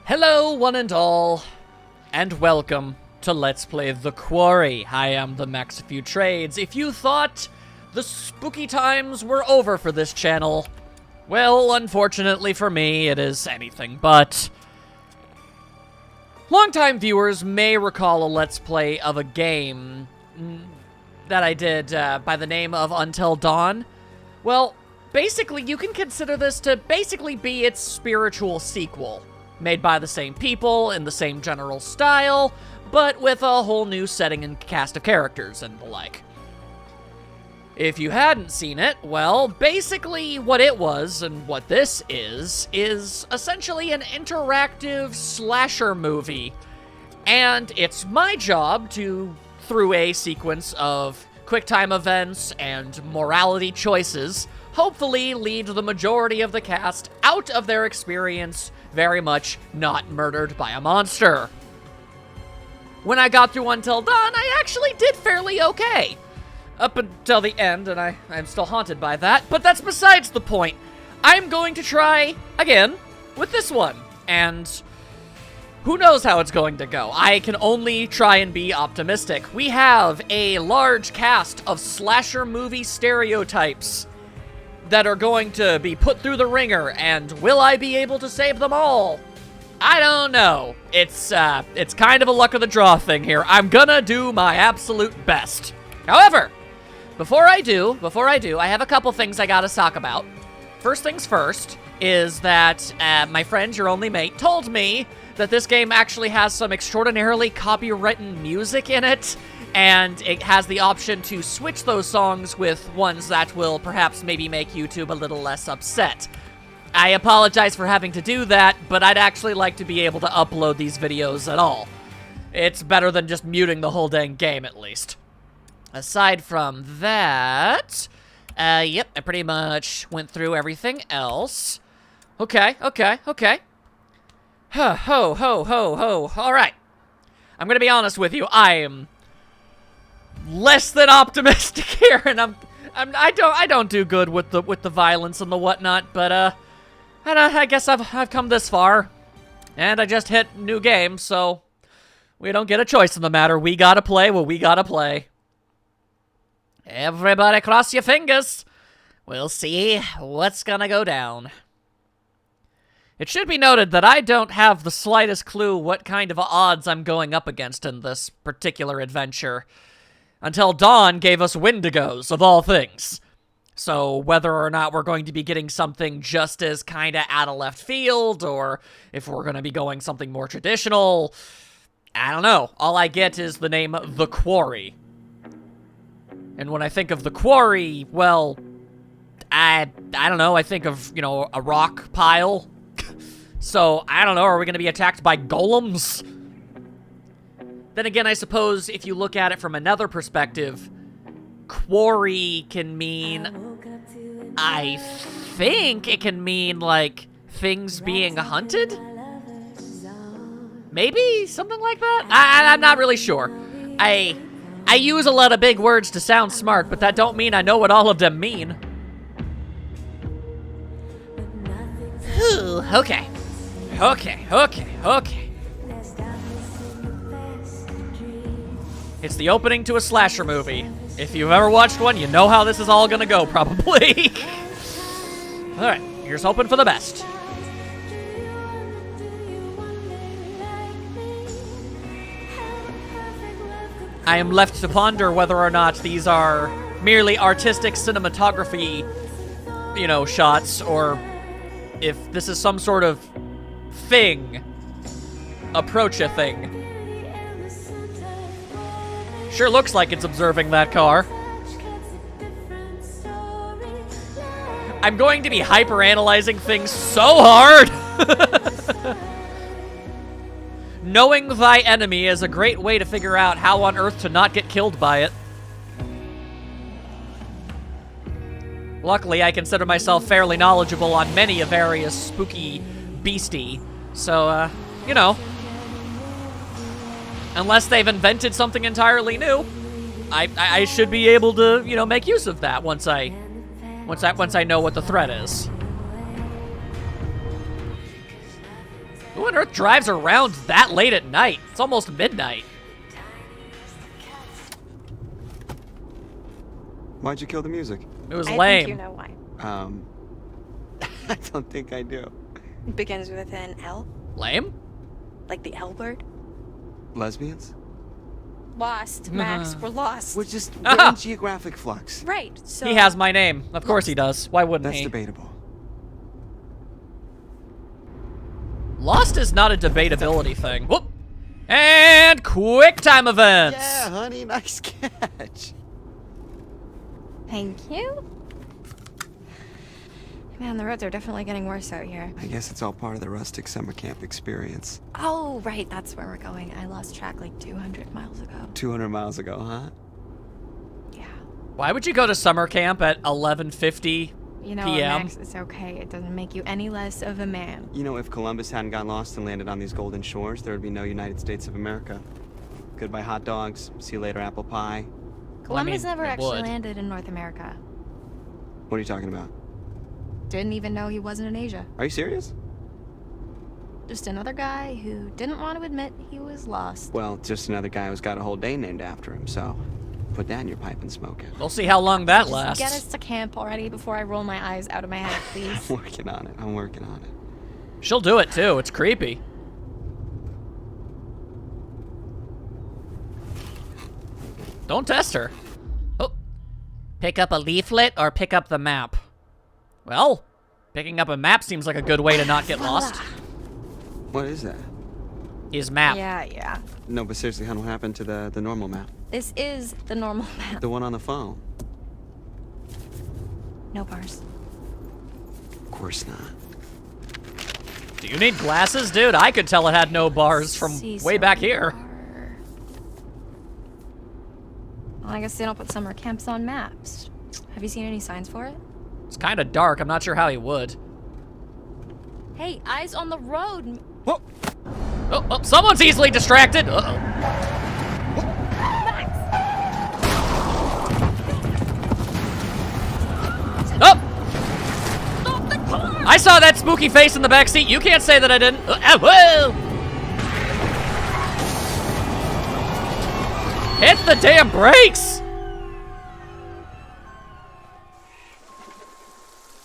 Hello, one and all, and welcome to Let's Play The Quarry. I am the Max of Few Trades. If you thought the spooky times were over for this channel, well, unfortunately for me, it is anything but. Longtime viewers may recall a Let's Play of a game that I did by the name of Until Dawn. Well, basically, you can consider this to basically be its spiritual sequel. Made by the same people, in the same general style, but with a whole new setting and cast of characters and the like. If you hadn't seen it, well, basically what it was, and what this is essentially an interactive slasher movie. And it's my job to, through a sequence of quick-time events and morality choices, hopefully lead the majority of the cast out of their experience very much not murdered by a monster. When I got through Until Dawn, I actually did fairly okay. Up until the end, and I'm still haunted by that, but that's besides the point. I'm going to try again with this one, and who knows how it's going to go. I can only try and be optimistic. We have a large cast of slasher movie stereotypes that are going to be put through the ringer, and will I be able to save them all? I don't know. It's kind of a luck of the draw thing here. I'm gonna do my absolute best. However, before I do, I have a couple things I gotta talk about. First things first is that my friend, your only mate, told me that this game actually has some extraordinarily copywritten music in it, and it has the option to switch those songs with ones that will perhaps maybe make YouTube a little less upset. I apologize for having to do that, but I'd actually like to be able to upload these videos at all. It's better than just muting the whole dang game, at least. Aside from that, yep, I pretty much went through everything else. Okay. Ho. All right. I'm gonna be honest with you. I am less than optimistic here, and I don't do good with the violence and the whatnot, but I guess I've come this far, and I just hit new game, so we don't get a choice in the matter. We gotta play what we gotta play. Everybody cross your fingers. We'll see what's gonna go down. It should be noted that I don't have the slightest clue what kind of odds I'm going up against in this particular adventure. Until Dawn gave us Wendigos, of all things. So whether or not we're going to be getting something just as kind of out of left field, or if we're going to be going something more traditional, I don't know. All I get is the name The Quarry. And when I think of The Quarry, well, I don't know, I think of, you know, a rock pile. So, I don't know, are we going to be attacked by golems? Then again, I suppose if you look at it from another perspective, quarry can mean, I think it can mean, like, things being hunted? Maybe? Something like that? I'm not really sure. I use a lot of big words to sound smart, but that don't mean I know what all of them mean. Whew, okay. It's the opening to a slasher movie. If you've ever watched one, you know how this is all gonna go, probably. Alright, here's hoping for the best. I am left to ponder whether or not these are merely artistic cinematography, you know, shots, or if this is some sort of thing. Approach a thing. Sure looks like it's observing that car. I'm going to be hyper-analyzing things so hard! Knowing thy enemy is a great way to figure out how on earth to not get killed by it. Luckily, I consider myself fairly knowledgeable on many a various spooky beastie, so, you know. Unless they've invented something entirely new, I should be able to, you know, make use of that once I know what the threat is. Who on earth drives around that late at night? It's almost midnight. Why'd you kill the music? It was I lame. think you know why. I don't think I do. It begins with an L, Lame? like the L word. Lesbians? Lost, Max. We're lost. We're in geographic flux. Right. So He has my name. Of course he does. Why wouldn't That's he? debatable. Lost is not a debatability thing. Whoop! And quick time events. Yeah, honey, nice catch. Thank you. Man, the roads are definitely getting worse out here. I guess it's all part of the rustic summer camp experience. Oh, right. That's where we're going. I lost track like 200 miles ago. 200 miles ago, huh? Yeah. Why would you go to summer camp at 11:50 You know, PM? Max, it's okay. It doesn't make you any less of a man. You know, if Columbus hadn't got lost and landed on these golden shores, there would be no United States of America. Goodbye hot dogs. See you later apple pie. Columbus never it actually would. landed in North America. What are you talking about? Didn't even know he wasn't in Asia. Are you serious? Just another guy who didn't want to admit he was lost. Well, just another guy who's got a whole day named after him, so put that in your pipe and smoke it. We'll see how long that Just lasts. get us to camp already before I roll my eyes out of my head, please. I'm working on it. I'm working on it. She'll do it too. It's creepy. Don't test her. Oh. Pick up a leaflet or pick up the map? Well, picking up a map seems like a good way to not get lost. What is that? His map. Yeah. No, but seriously, hon, what happened to the normal map? This is the normal map. The one on the phone? No bars. Of course not. Do you need glasses, dude? I could tell it had no bars from See, way so back we here. are- Well, I guess they don't put summer camps on maps. Have you seen any signs for it? It's kind of dark. I'm not sure how he would. Hey, eyes on the road. Whoa! Oh, someone's easily distracted. Uh-oh. Oh! I saw that spooky face in the back seat. You can't say that I didn't. Whoa! Hit the damn brakes!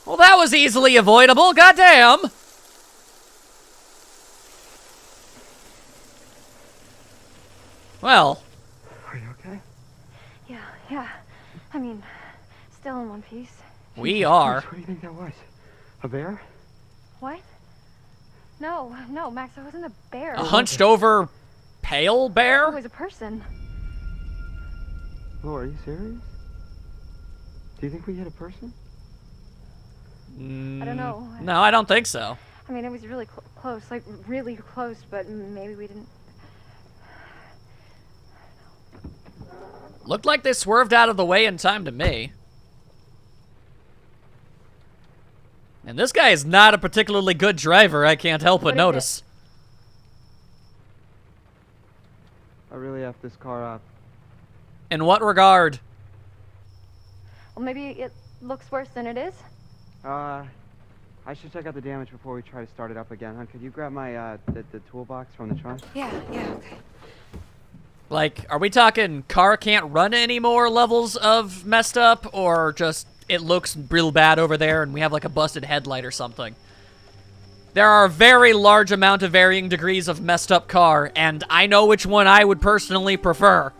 Well, that was easily avoidable. Goddamn! Well, Are you okay? Yeah. I mean, still in one piece. we are. What do you think that was? A bear? What? No, Max, I wasn't a bear. A hunched over pale bear? I was a person. Oh, are you serious? Do you think we hit a person? I don't know. No, I don't think so. I mean, it was really close, like really close, but maybe we didn't. Looked like they swerved out of the way in time to me. And this guy is not a particularly good driver, I can't help but What is notice. I really effed this car up. In what regard? Well, maybe it looks worse than it is. I should check out the damage before we try to start it up again, huh? Could you grab my, the toolbox from the trunk? Yeah, okay. Like, are we talking car can't run anymore levels of messed up, or just it looks real bad over there and we have like a busted headlight or something? There are a very large amount of varying degrees of messed up car, and I know which one I would personally prefer.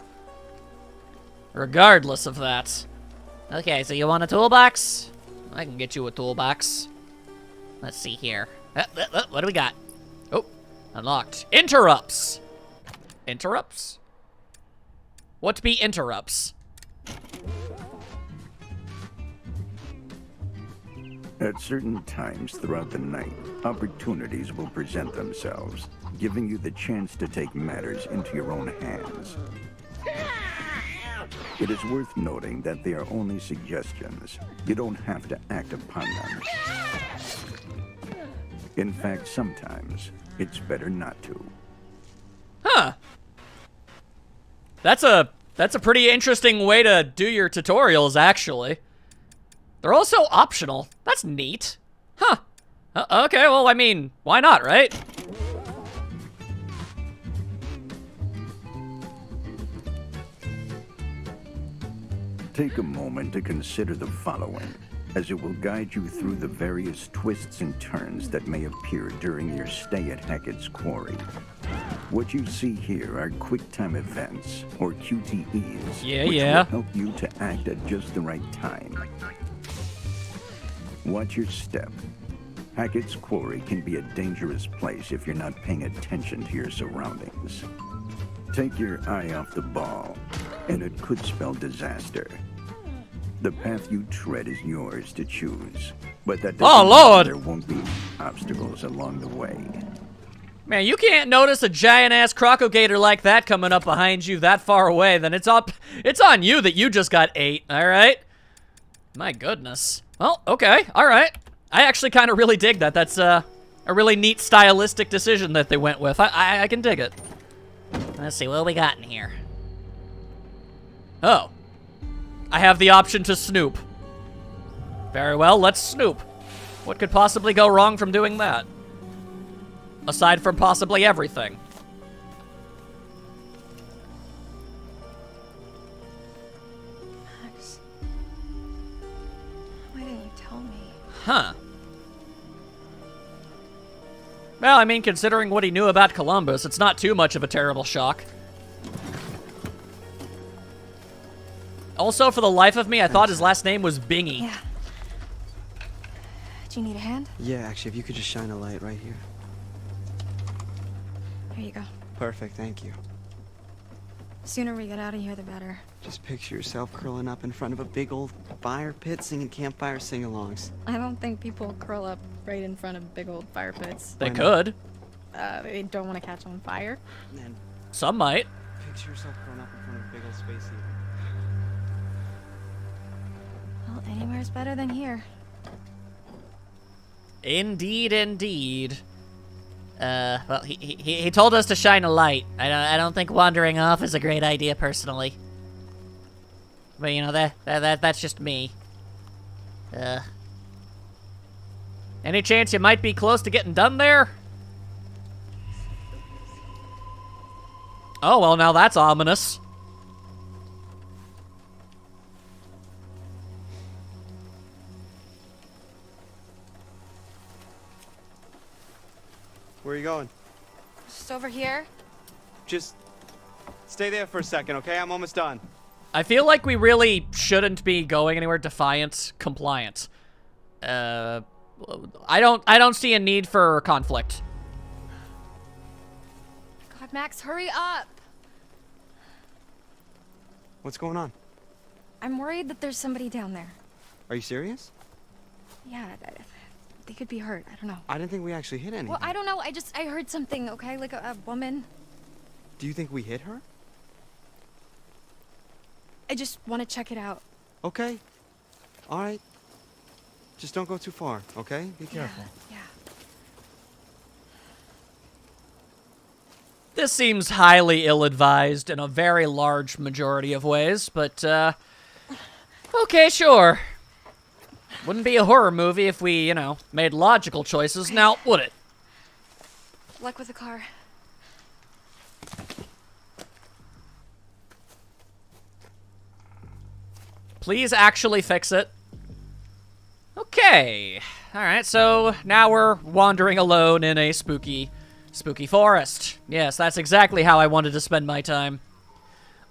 Regardless of that. Okay, so you want a toolbox? I can get you a toolbox. Let's see here. What do we got? Oh, unlocked. Interrupts. Interrupts? What be interrupts? At certain times throughout the night, opportunities will present themselves, giving you the chance to take matters into your own hands. It is worth noting that they are only suggestions. You don't have to act upon them. In fact, sometimes it's better not to. Huh. That's a pretty interesting way to do your tutorials, actually. They're also optional. That's neat. Huh. Okay, well, I mean, why not, right? Take a moment to consider the following, as it will guide you through the various twists and turns that may appear during your stay at Hackett's Quarry. What you see here are quick-time events, or QTEs, which will help you to act at just the right time. Watch your step. Hackett's Quarry can be a dangerous place if you're not paying attention to your surroundings. Take your eye off the ball, and it could spell disaster. The path you tread is yours to choose, but that doesn't mean there won't be obstacles along the way. Man, you can't notice a giant-ass crocodile like that coming up behind you that far away, then it's on you that you just got ate, alright? My goodness. Well, okay, alright. I actually kind of really dig that. That's a really neat stylistic decision that they went with. I can dig it. Let's see, what we got in here? Oh. I have the option to snoop. Very well, let's snoop. What could possibly go wrong from doing that? Aside from possibly everything. Max, why didn't you tell me? Huh. Well, I mean, considering what he knew about Columbus, it's not too much of a terrible shock. Also, for the life of me, I thought his last name was Bingy. Yeah. Do you need a hand? Yeah, actually, if you could just shine a light right here. Here you go. Perfect, thank you. Sooner we get out of here, the better. Just picture yourself curling up in front of a big old fire pit singing campfire sing-alongs. I don't think people curl up right in front of big old fire pits. They could. They don't want to catch on fire. And then Some might. picture yourself curling up in front of a big old space heater. Well, anywhere's better than here. Indeed, indeed. Well, he told us to shine a light. I don't think wandering off is a great idea, personally. But, you know, that's just me. Any chance you might be close to getting done there? Oh, well, now that's ominous. Where are you going? Just over here. Just stay there for a second, okay? I'm almost done. I feel like we really shouldn't be going anywhere. Defiant, compliant. I don't see a need for conflict. God, Max, hurry up. What's going on? I'm worried that there's somebody down there. Are you serious? Yeah, they could be hurt. I don't know. I didn't think we actually hit anything. Well, I don't know. I heard something, okay? Like a woman. Do you think we hit her? I just want to check it out. Okay. All right. Just don't go too far, okay? Be careful. Yeah. This seems highly ill-advised in a very large majority of ways, but, okay, sure. Wouldn't be a horror movie if we, you know, made logical choices, now would it? Luck with the car. Please actually fix it. Okay. Alright, so now we're wandering alone in a spooky forest. Yes, that's exactly how I wanted to spend my time.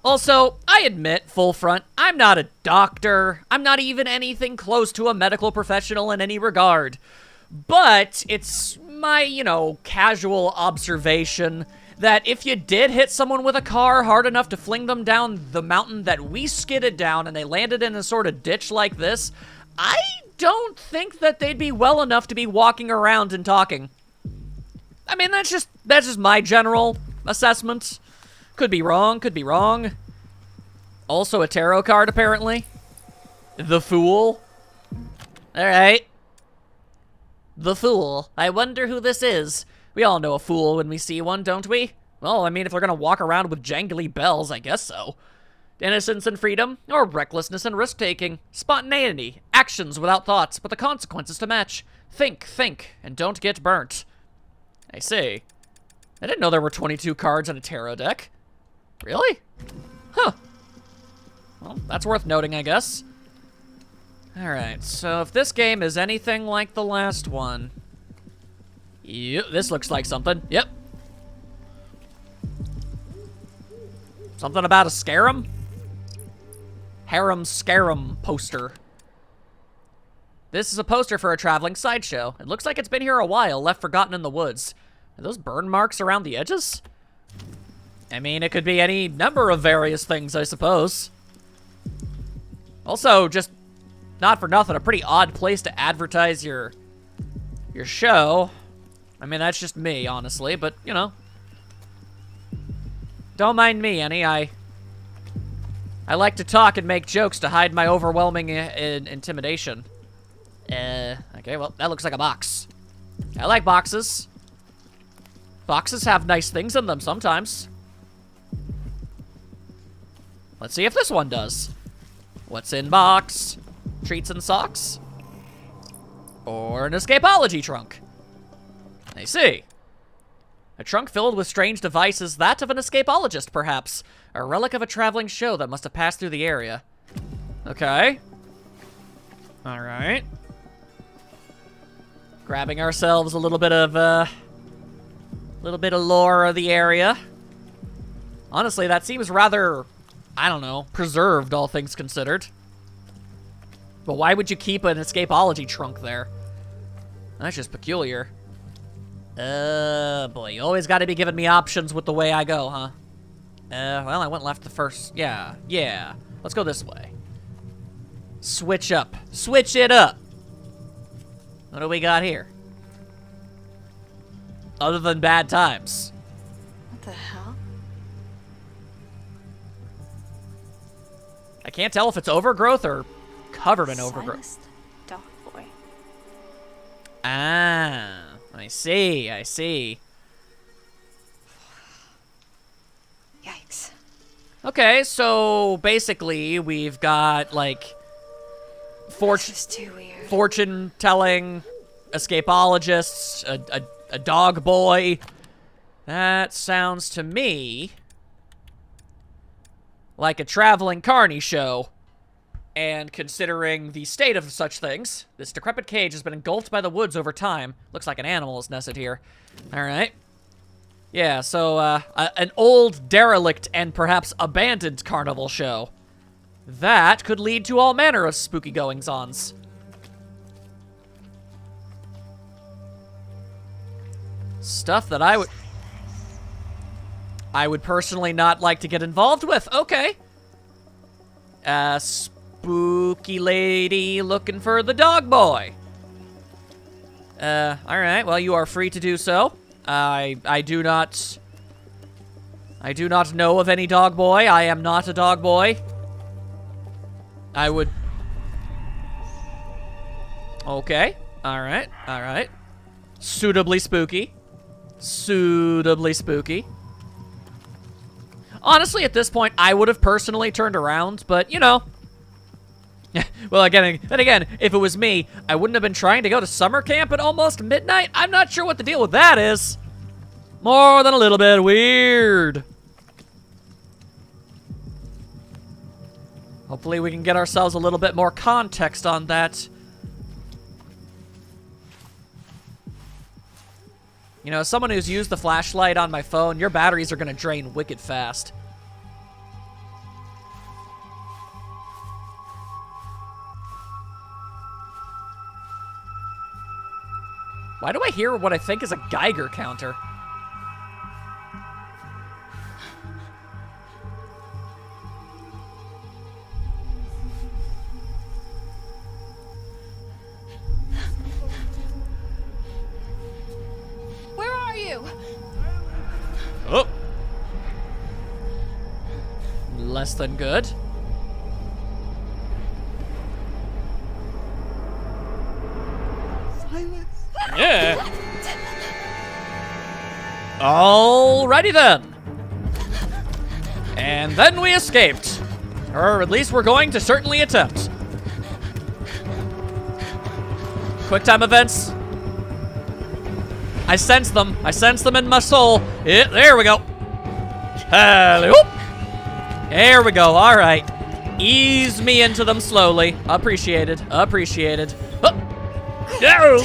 Also, I admit, full front, I'm not a doctor. I'm not even anything close to a medical professional in any regard. But it's my, you know, casual observation that if you did hit someone with a car hard enough to fling them down the mountain that we skidded down and they landed in a sort of ditch like this, I don't think that they'd be well enough to be walking around and talking. I mean, that's just my general assessment. Could be wrong, could be wrong. Also a tarot card, apparently. The Fool. Alright. The Fool. I wonder who this is. We all know a fool when we see one, don't we? Well, I mean, if they're gonna walk around with jangly bells, I guess so. Innocence and freedom, or recklessness and risk-taking. Spontaneity. Actions without thoughts, but the consequences to match. Think, and don't get burnt. I see. I didn't know there were 22 cards on a tarot deck. Really? Huh. Well, that's worth noting, I guess. Alright, so if this game is anything like the last one... Yep, this looks like something. Yep. Something about a scarum? Harem Scarum poster. This is a poster for a traveling sideshow. It looks like it's been here a while, left forgotten in the woods. Are those burn marks around the edges? I mean, it could be any number of various things, I suppose. Also, just not for nothing, a pretty odd place to advertise your show. I mean, that's just me, honestly, but, you know. Don't mind me any. I like to talk and make jokes to hide my overwhelming intimidation. Okay, well, that looks like a box. I like boxes. Boxes have nice things in them sometimes. Let's see if this one does. What's in box? Treats and socks? Or an escapology trunk? I see. A trunk filled with strange devices, that of an escapologist, perhaps. A relic of a traveling show that must have passed through the area. Okay. Alright. Grabbing ourselves a little bit of lore of the area. Honestly, that seems rather, I don't know, preserved, all things considered. But why would you keep an escapology trunk there? That's just peculiar. Boy, you always gotta be giving me options with the way I go, huh? Well, I went left the first. Yeah. Let's go this way. Switch up. Switch it up. What do we got here? Other than bad times. What the hell? I can't tell if it's overgrowth or covered in overgrowth. Silenced dog boy. Ah, I see. Yikes. Okay, so basically we've got like This is too weird. fortune-telling, escapologists, a dog boy. That sounds to me like a traveling carny show. And considering the state of such things, this decrepit cage has been engulfed by the woods over time. Looks like an animal is nested here. All right. Yeah, so an old, derelict, and perhaps abandoned carnival show. That could lead to all manner of spooky goings-ons. Stuff that I would personally not like to get involved with. Okay. Spooky lady looking for the dog boy. Alright, well, you are free to do so. I do not know of any dog boy. I am not a dog boy. I would... Okay. Alright. Suitably spooky. Honestly, at this point, I would have personally turned around, but, you know. Well, then again, if it was me, I wouldn't have been trying to go to summer camp at almost midnight. I'm not sure what the deal with that is. More than a little bit weird. Hopefully we can get ourselves a little bit more context on that. You know, as someone who's used the flashlight on my phone, your batteries are gonna drain wicked fast. Why do I hear what I think is a Geiger counter? Where are you? Oh. Less than good. Yeah. Alrighty then. And then we escaped. Or at least we're going to certainly attempt. Quick time events. I sense them. I sense them in my soul. Yeah, there we go. Hello. There we go. All right. Ease me into them slowly. Appreciated. Appreciated. Oh. No!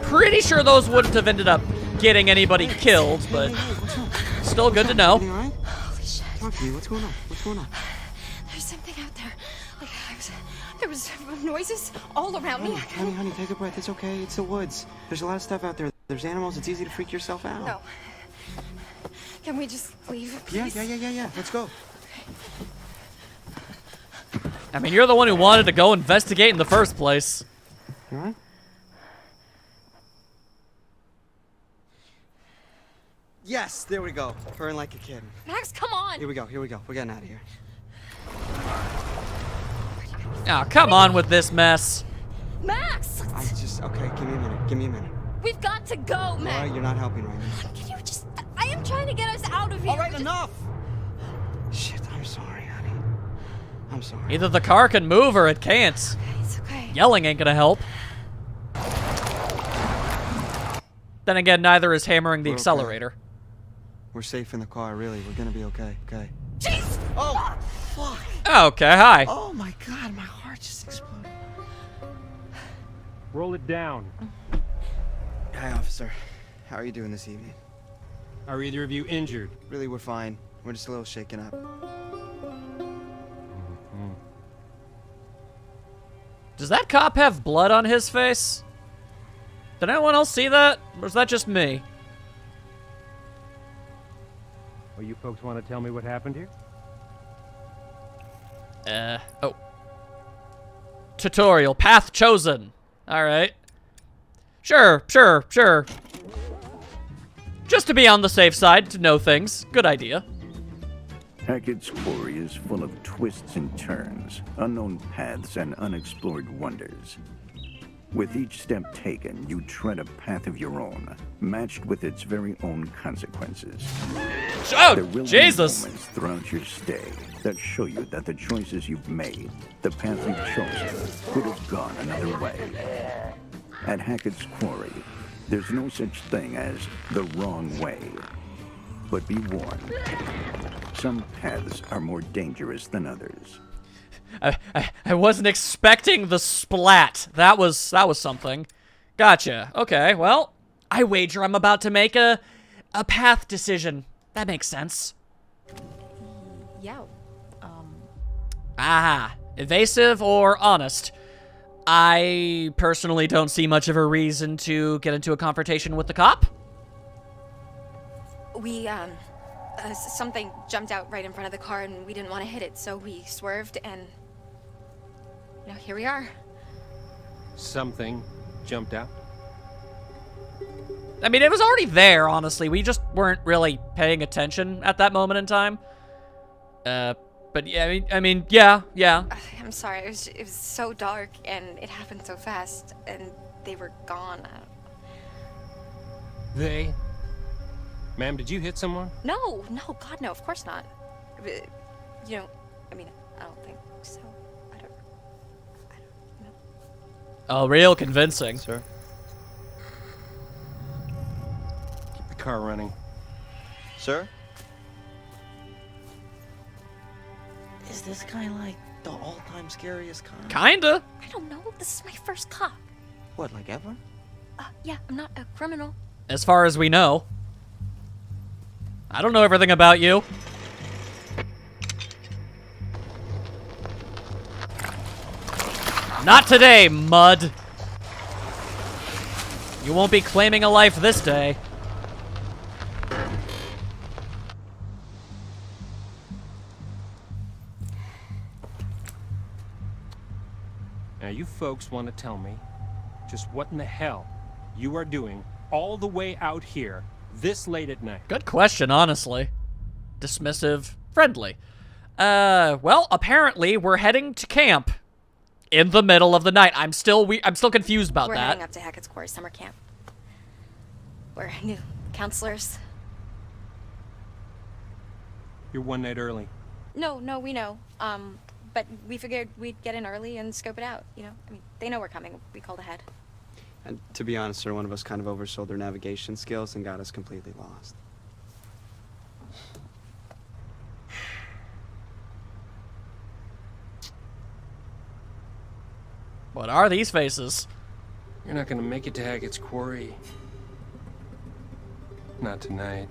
Pretty sure those wouldn't have ended up getting anybody killed, but still good to know. Everything all right? Holy shit. Talk to me. What's going on? What's going on? There's something out there. Like, there was noises all around me. Honey, take a breath. It's okay. It's the woods. There's a lot of stuff out there. There's animals. It's easy to freak yourself out. No. Can we just leave, please? Yeah. Let's go. I mean, you're the one who wanted to go investigate in the first place. You all right? Yes, there we go. Purring like a kid. Max, come on! Here we go. We're getting out of here. Oh, come on with this mess. Max! Okay, give me a minute. We've got to go, All Max! right, you're not helping right now. Can you just... I am trying to get us out of here. All right, enough! Shit, I'm sorry, honey. I'm sorry. Either the car can move or it can't. It's okay. Yelling ain't gonna help. Then again, neither is hammering the We're okay. accelerator. We're safe in the car, really. We're gonna be okay, okay? Jeez! Oh, fuck! Okay, hi. Oh my god, my heart just exploded. Roll it down. Hi, officer. How are you doing this evening? Are either of you injured? Really, we're fine. We're just a little shaken up. Does that cop have blood on his face? Did anyone else see that? Or is that just me? Well, you folks want to tell me what happened here? Oh. Tutorial, path chosen. Alright. Sure. Just to be on the safe side, to know things. Good idea. Hackett's Quarry is full of twists and turns, unknown paths, and unexplored wonders. With each step taken, you tread a path of your own, matched with its very own consequences. Oh, There will Jesus! be moments throughout your stay that show you that the choices you've made, the path you've chosen, could have gone another way. At Hackett's Quarry, there's no such thing as the wrong way. But be warned, some paths are more dangerous than others. I wasn't expecting the splat. That was something. Gotcha. Okay, well, I wager I'm about to make a path decision. That makes sense. Yeah. Aha. Evasive or honest? I personally don't see much of a reason to get into a confrontation with the cop. We, something jumped out right in front of the car and we didn't want to hit it, so we swerved and... Now here we are. Something jumped out. I mean, it was already there, honestly. We just weren't really paying attention at that moment in time. But yeah, I mean, yeah. I'm sorry, it was so dark and it happened so fast and they were gone. They? Ma'am, did you hit someone? No, God, no, of course not. You know, I mean, I don't think so. I don't know. Oh, real convincing. Sir? Keep the car running. Sir? Is this guy like the all-time scariest cop? Kinda. I don't know, this is my first cop. What, like ever? Yeah, I'm not a criminal. As far as we know. I don't know everything about you. Not today, mud. You won't be claiming a life this day. Now, you folks want to tell me just what in the hell you are doing all the way out here this late at night? Good question, honestly. Dismissive, friendly. Well, apparently we're heading to camp in the middle of the night. I'm still confused about We're that. heading up to Hackett's Quarry summer camp. We're new counselors. You're one night early. No, we know. But we figured we'd get in early and scope it out, you know? I mean, they know we're coming. We called ahead. And to be honest, sir, one of us kind of oversold their navigation skills and got us completely lost. What are these faces? You're not gonna make it to Hackett's Quarry. Not tonight.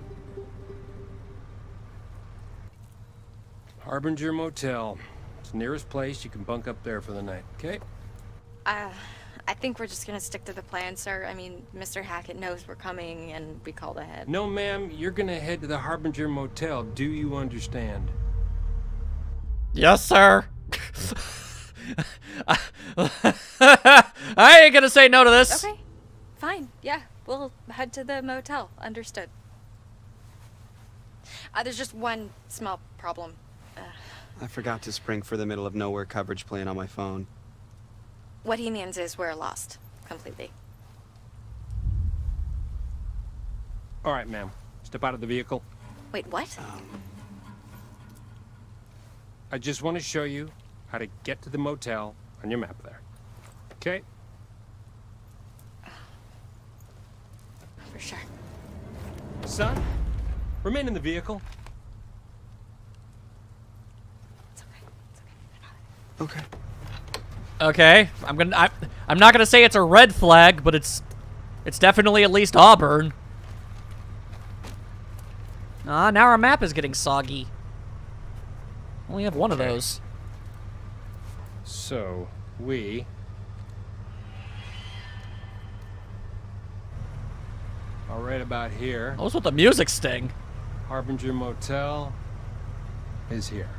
Harbinger Motel. It's the nearest place. You can bunk up there for the night, okay? I think we're just gonna stick to the plan, sir. I mean, Mr. Hackett knows we're coming and we called ahead. No, ma'am. You're gonna head to the Harbinger Motel. Do you understand? Yes, sir. I ain't gonna say no to this. Okay, fine. Yeah, we'll head to the motel. Understood. There's just one small problem. I forgot to spring for the middle of nowhere coverage plan on my phone. What he means is we're lost. Completely. All right, ma'am. Step out of the vehicle. Wait, what? I just want to show you how to get to the motel on your map there. Okay? For sure. Son, remain in the vehicle. It's okay. It's okay. Okay. Okay, I'm not gonna say it's a red flag, but it's definitely at least Auburn. Ah, now our map is getting soggy. Only have one of those. So, we are right about here. What's with the music sting? Harbinger Motel is here.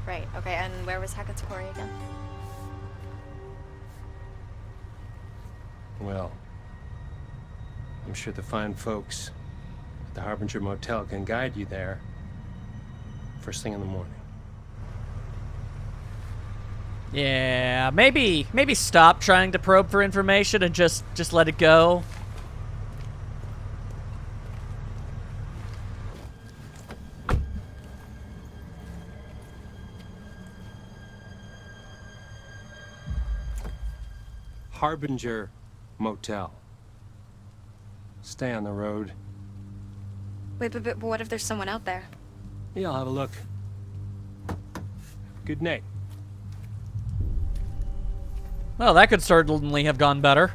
Right, okay, and where was Hackett's Quarry again? Well, I'm sure the fine folks at the Harbinger Motel can guide you there first thing in the morning. Yeah, maybe stop trying to probe for information and just let it go. Harbinger Motel. Stay on the road. Wait, but what if there's someone out there? Yeah, I'll have a look. Good night. Well, that could certainly have gone better.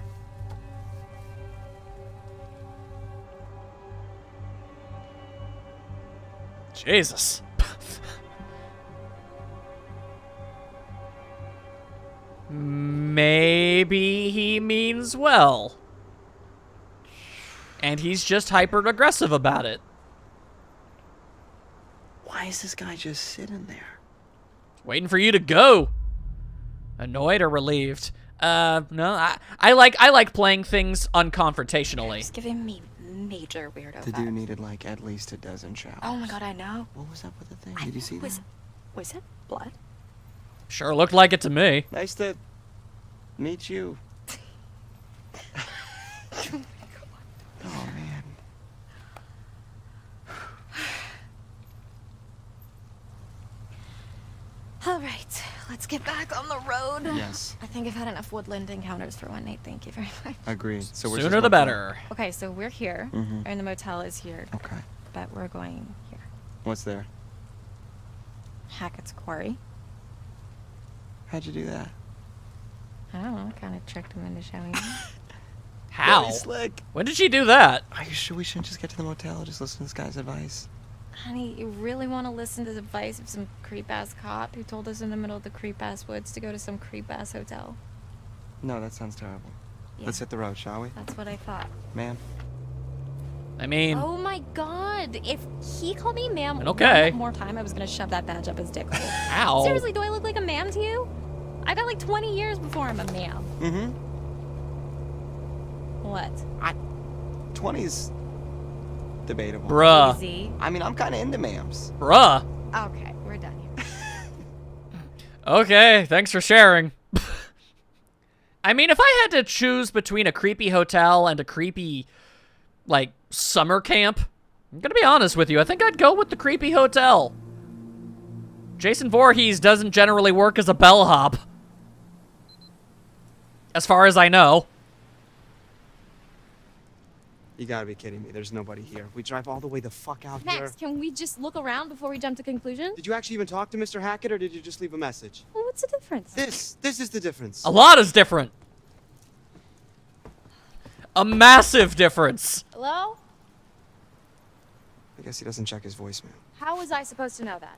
Jesus. Maybe he means well. And he's just hyper-aggressive about it. Why is this guy just sitting there? Waiting for you to go. Annoyed or relieved? No, I like playing things unconfrontationally. He's giving me major weirdo The vibes. dude needed like at least a dozen showers. Oh my god, I know. What was up with the thing? Did you see that? Was it blood? Sure looked like it to me. Nice to meet you. Oh man. All right, let's get back on the road. Yes. I think I've had enough woodland encounters for one night. Thank you very much. Agreed. So we're Sooner the better. Okay, so we're here, and the motel is here, Okay. but we're going here. What's there? Hackett's Quarry. How'd you do that? I don't know, kind of tricked him into showing me. How? Very slick. When did she do that? Are you sure we shouldn't just get to the motel? Just listen to this guy's advice. Honey, you really want to listen to the advice of some creep-ass cop who told us in the middle of the creep-ass woods to go to some creep-ass hotel? No, that sounds terrible. Yeah. Let's hit the road, shall we? That's what I thought. Ma'am. I mean, Oh my god, if he called me ma'am Okay. one more time, I was gonna shove that badge up his dick hole. ow. Seriously, do I look like a ma'am to you? I got like 20 years before I'm a ma'am. Mm-hmm. What? 20's debatable. Bruh. Easy. I mean, I'm kind of into ma'ams. Bruh. Okay, we're done here. Okay, thanks for sharing. I mean, if I had to choose between a creepy hotel and a creepy, like, summer camp, I'm gonna be honest with you, I think I'd go with the creepy hotel. Jason Voorhees doesn't generally work as a bellhop. As far as I know. You gotta be kidding me. There's nobody here. We drive all the way the fuck out here. Max, can we just look around before we jump to conclusions? Did you actually even talk to Mr. Hackett, or did you just leave a message? We what's the difference? This is the difference. A lot is different. A massive difference. Hello? I guess he doesn't check his voicemail. How was I supposed to know that?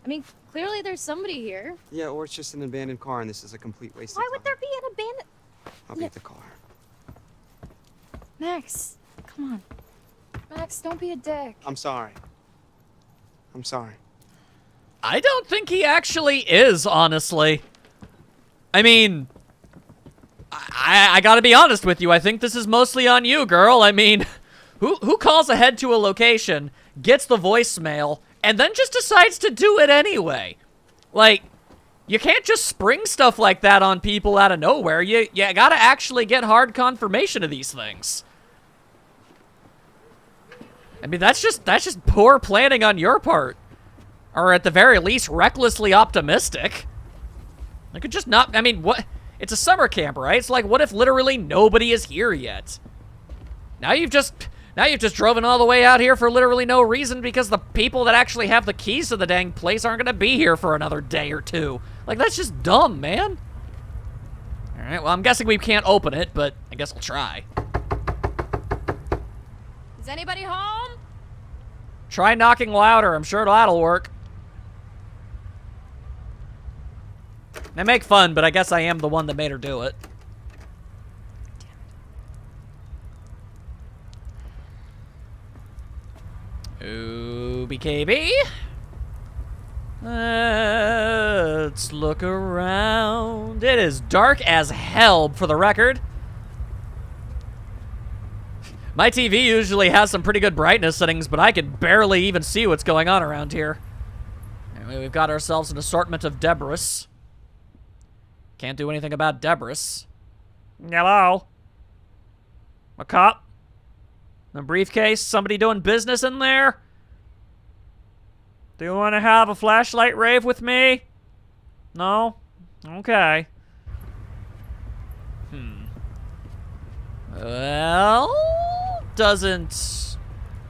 I mean, clearly there's somebody here. Yeah, or it's just an abandoned car, and this is a complete waste Why of time. would there be an abandoned... I'll beat the car. Max, come on. Max, don't be a dick. I'm sorry. I'm sorry. I don't think he actually is, honestly. I mean, I gotta be honest with you. I think this is mostly on you, girl. I mean, who calls ahead to a location, gets the voicemail, and then just decides to do it anyway? Like, you can't just spring stuff like that on people out of nowhere. You gotta actually get hard confirmation of these things. I mean, that's just poor planning on your part. Or at the very least, recklessly optimistic. I could just not, I mean, what? It's a summer camp, right? It's like, what if literally nobody is here yet? Now you've just driven all the way out here for literally no reason because the people that actually have the keys to the dang place aren't gonna be here for another day or two. Like, that's just dumb, man. Alright, well, I'm guessing we can't open it, but I guess I'll try. Is anybody home? Try knocking louder. I'm sure that'll work. I make fun, but I guess I am the one that made her do it. OBKB. Let's look around. It is dark as hell, for the record. My TV usually has some pretty good brightness settings, but I can barely even see what's going on around here. Anyway, we've got ourselves an assortment of debris. Can't do anything about debris. Hello? A cop? A briefcase? Somebody doing business in there? Do you want to have a flashlight rave with me? No? Okay. Well, doesn't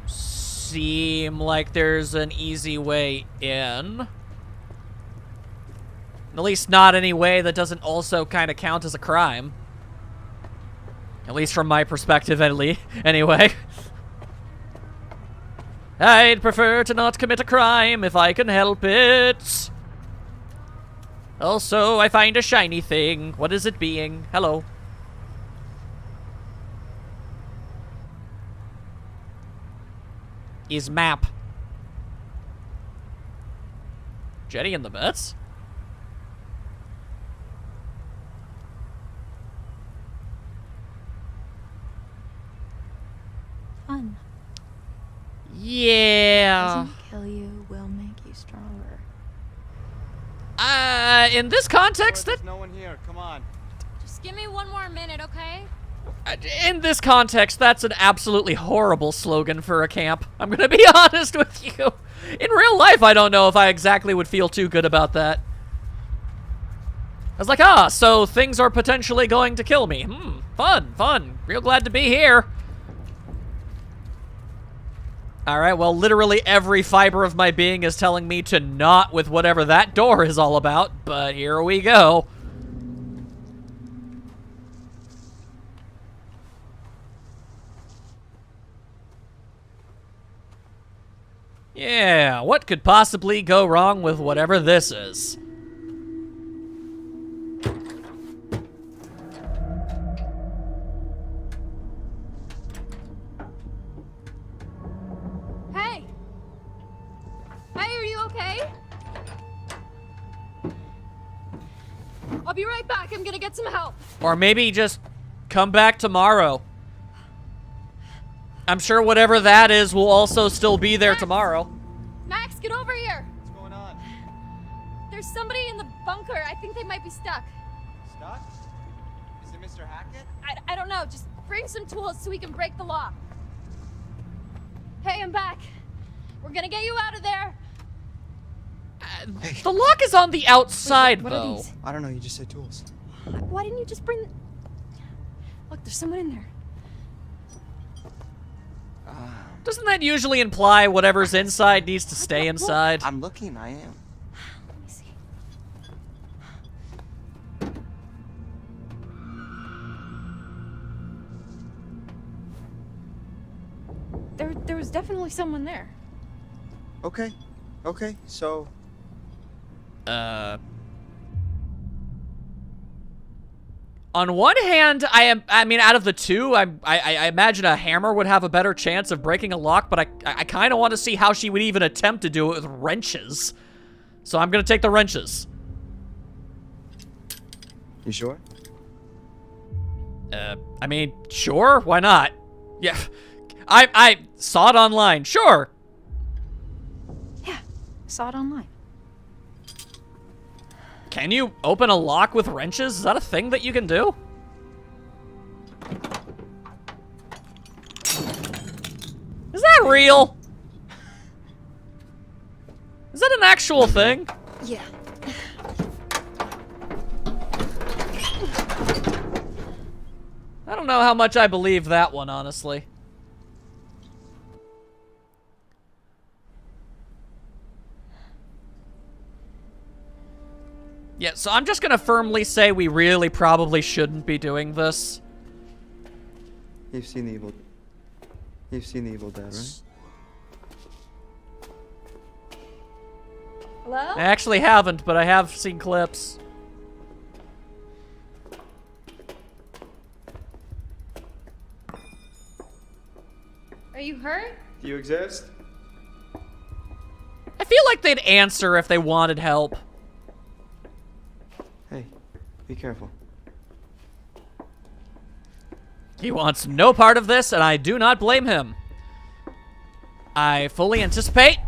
seem like there's an easy way in. At least not any way that doesn't also kind of count as a crime. At least from my perspective, anyway. I'd prefer to not commit a crime if I can help it. Also, I find a shiny thing. What is it being? Hello. Is map. Jenny in the Mets? Fun. Yeah. Doesn't kill you, will make you stronger. In this context, There's no one here. Come on. Just give me one more minute, okay? in this context, that's an absolutely horrible slogan for a camp. I'm gonna be honest with you. In real life, I don't know if I exactly would feel too good about that. I was like, so things are potentially going to kill me. Fun. Real glad to be here. Alright, well, literally every fiber of my being is telling me to not with whatever that door is all about, but here we go. Yeah, what could possibly go wrong with whatever this is? Hey! Hey, are you okay? I'll be right back. I'm gonna get some help. Or maybe just come back tomorrow. I'm sure whatever that is will also still be there tomorrow. Max, get over here. What's going on? There's somebody in the bunker. I think they might be stuck. Stuck? Is it Mr. Hackett? I don't know. Just bring some tools so we can break the lock. Hey, I'm back. We're gonna get you out of there. The lock is on the outside, What are though. these? I don't know. You just said tools. Why didn't you just bring... Look, there's someone in there. Doesn't that usually imply whatever's inside needs to stay inside? I'm looking, I am. Let me see. There was definitely someone there. Okay. Okay, so... On one hand, I mean, out of the two, I imagine a hammer would have a better chance of breaking a lock, but I kind of want to see how she would even attempt to do it with wrenches. So I'm gonna take the wrenches. You sure? I mean, sure, why not? Yeah, I saw it online, sure. Yeah, saw it online. Can you open a lock with wrenches? Is that a thing that you can do? Is that real? Is that an actual thing? Yeah. I don't know how much I believe that one, honestly. Yeah, so I'm just gonna firmly say we really probably shouldn't be doing this. You've seen the Evil Dead, right? Hello? I actually haven't, but I have seen clips. Are you hurt? Do you exist? I feel like they'd answer if they wanted help. Hey, be careful. He wants no part of this, and I do not blame him. I fully anticipate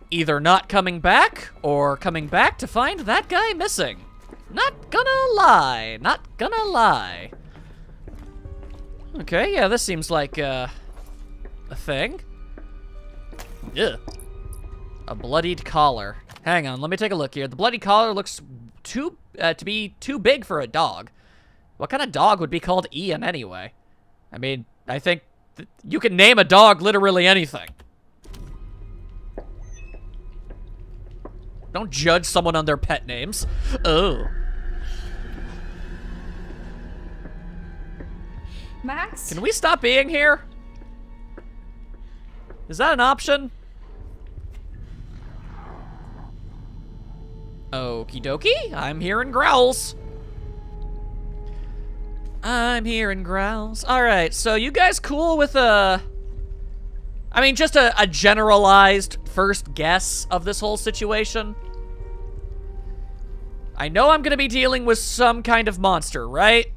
either not coming back or coming back to find that guy missing. Not gonna lie. Not gonna lie. Okay, yeah, this seems like a thing. Ugh. A bloodied collar. Hang on, let me take a look here. The bloodied collar looks to be too big for a dog. What kind of dog would be called Ian anyway? I mean, I think you can name a dog literally anything. Don't judge someone on their pet names. Oh. Max? Can we stop being here? Is that an option? Okie dokie, I'm hearing growls. I'm hearing growls. Alright, so you guys cool with I mean, just a generalized first guess of this whole situation? I know I'm gonna be dealing with some kind of monster, right?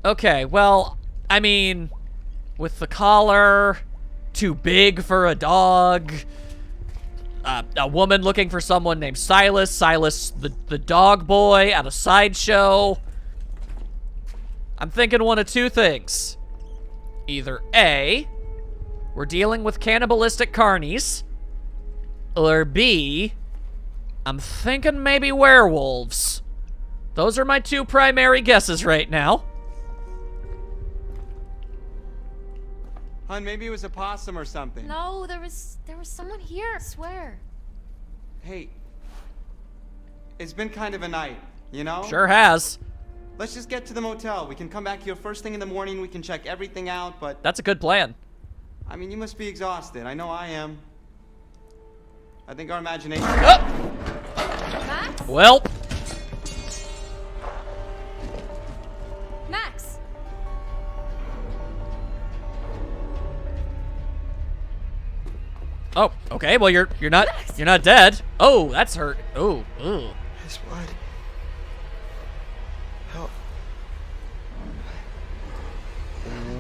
Okay, well, I mean, with the collar, too big for a dog, a woman looking for someone named Silas, the dog boy at a sideshow. I'm thinking one of two things. Either A, we're dealing with cannibalistic carnies, or B, I'm thinking maybe werewolves. Those are my two primary guesses right now. Hun, maybe it was a possum or something. No, there was someone here, I swear. Hey, it's been kind of a night, you know? Sure has. Let's just get to the motel. We can come back here first thing in the morning. We can check everything out, but... That's a good plan. I mean, you must be exhausted. I know I am. I think our imagination... Max? Well, Max? oh, okay. Well, you're not dead. Oh, that's hurt. Oh, ooh. His blood. Help.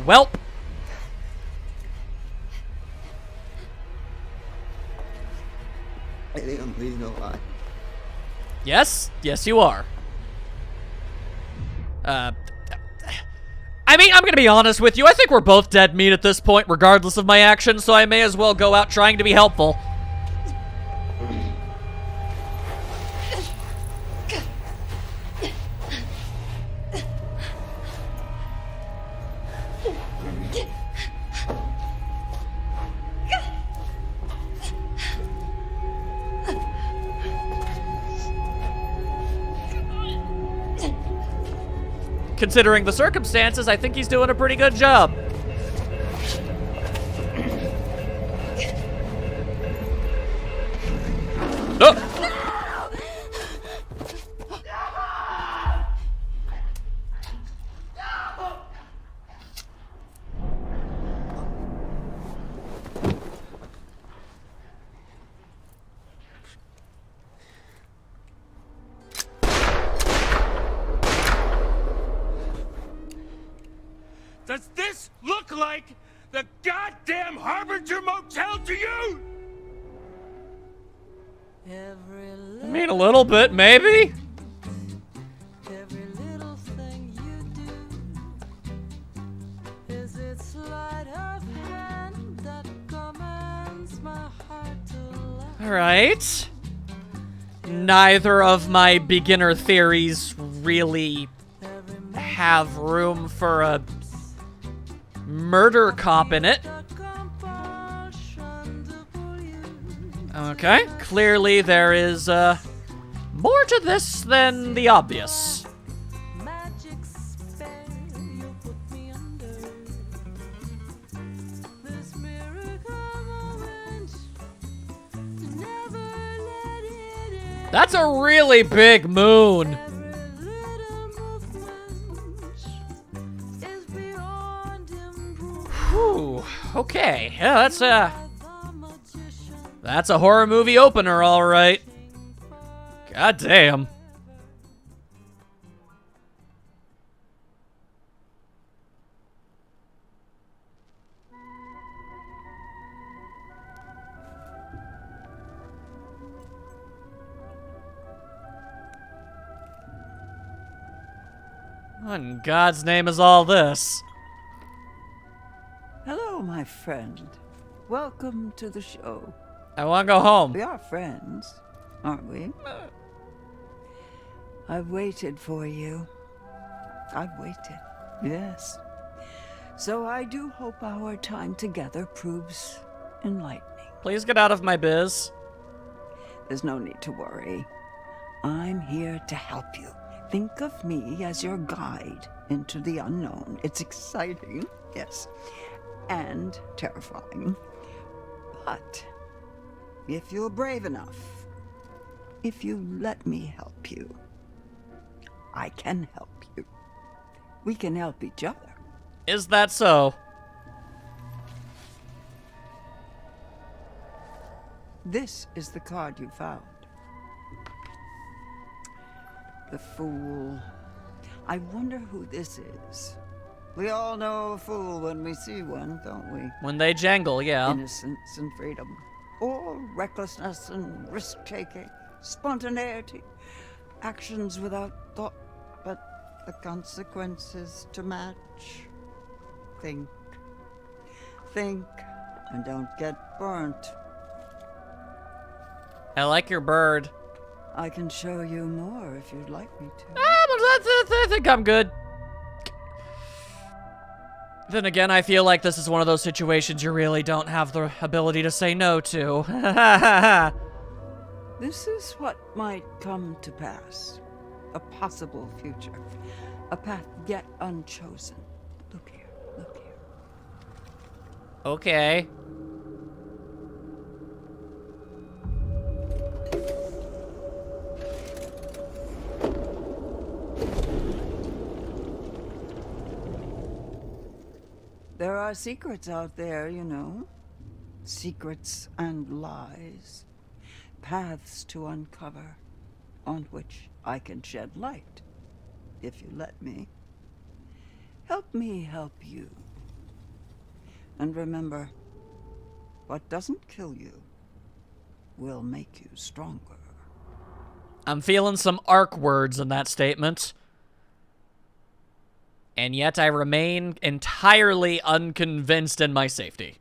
Well, I think I'm bleeding a lot. yes, you are. I mean, I'm gonna be honest with you. I think we're both dead meat at this point, regardless of my actions, so I may as well go out trying to be helpful. considering the circumstances, I think he's doing a pretty good job. Oh! Does this look like the goddamn Harbinger Motel to you? I mean, a little bit, maybe? Every little thing you do is its sleight of hand that commands my heart to laugh. Alright. Neither of my beginner theories really have room for a murder cop in it. Okay, clearly there is more to this than the obvious. Magic spell you put me under. This miracle moment, never let it end. That's a really big moon. Every little movement is beyond improvement. Whew, okay. Yeah, The magician. that's a horror movie opener, all right. God damn. What in God's name is all this? Hello, my friend. Welcome to the show. I want to go home. We are friends, aren't we? I've waited for you. I've waited, yes. So I do hope our time together proves enlightening. Please get out of my biz. There's no need to worry. I'm here to help you. Think of me as your guide into the unknown. It's exciting, yes, and terrifying. But if you're brave enough, if you let me help you, I can help you. We can help each other. Is that so? This is the card you found. The Fool. I wonder who this is. We all know a fool when we see one, don't we? When they jangle, yeah. Innocence and freedom. Or recklessness and risk-taking. Spontaneity. Actions without thought, but the consequences to match. Think. Think, and don't get burnt. I like your bird. I can show you more if you'd like me to. I think I'm good. Then again, I feel like this is one of those situations you really don't have the ability to say no to. This is what might come to pass. A possible future. A path yet unchosen. Look here, look here. Okay. There are secrets out there, you know. Secrets and lies. Paths to uncover, on which I can shed light, if you let me. Help me help you. And remember, what doesn't kill you will make you stronger. I'm feeling some arc words in that statement. And yet I remain entirely unconvinced in my safety.